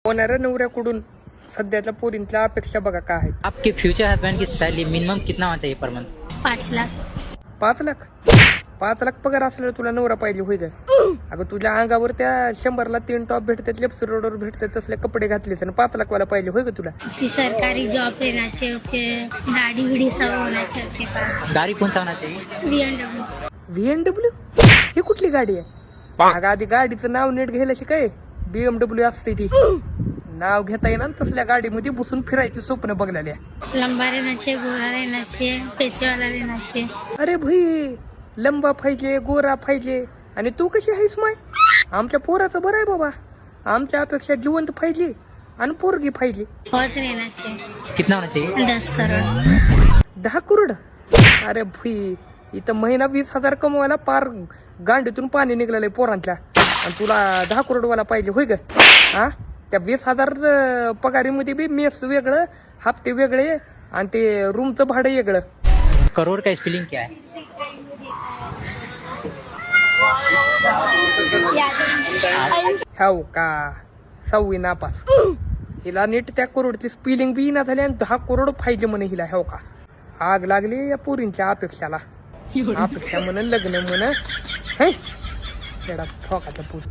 होणाऱ्या नवऱ्याकडून सध्याच्या पोरींच्या अपेक्षा बघा काय आहेत. आपके फ्यूचर हस्बैंड की सैलरी मिनिमम कितना होना चाहिए पर मंथ? 5 लाख. 5 लाख 5 लाख पगार असल्यावर तुला नवरा पाहिजे होय का? अगं तुझ्या अंगावर त्या 100ला 3 टॉप भेटतात, लेफ्ट रोडवर भेटतात, तसले कपडे घातलेस आणि 5 लाख वाला पाहिजे होय का तुला? उसकी सरकारी जॉब रहना चाहिए, उसके गाड़ी विड़ी सब होना चाहिए उसके पास. गाड़ी कौन सा होना चाहिए? BMW. VNW ही कुठली गाडी आहे? अगं आधी गाडीचं नाव नीट घ्यायला शिकाय. BMW असते ती. नाव घेता येणार तसल्या गाडीमध्ये बसून फिरायची स्वप्न बघलेल्या. लंबा रहना चाहिए, गोरा रहना चाहिए, पैसे वाला रहना चाहिए. अरे भाई, लंबा पाहिजे, गोरा पाहिजे. आणि तू कशी आहेस माय? आमच्या पोराचं बरं आहे बाबा. आमच्या अपेक्षा जिवंत पाहिजे आणि पोरगी पाहिजे. बहुत रहना चाहिए. कितना होना चाहिए? 10 करोड़. 10 करोड? अरे भाई, इथं महिना 20,000 कमवायला पार गांडीतून पाणी निघलेलं आहे पोरांच्या, आणि तुला 10 करोड वाला पाहिजे होय ग? हा, त्या 20,000 पगारीमध्ये बी मेस वेगळं, हप्ते वेगळे, आणि ते रूमचं भाडं वेगळं. करोड़ का स्पेलिंग क्या है? ह्याव का 6वी नापास. हिला नीट त्या करोडची स्पेलिंग बी ना झाली आणि 10 करोड पाहिजे म्हणे हिला. ह्याव का आग लागली या पोरींच्या अपेक्षाला. अपेक्षा म्हण, लग्न म्हण, हे ठोकाचा पोरी.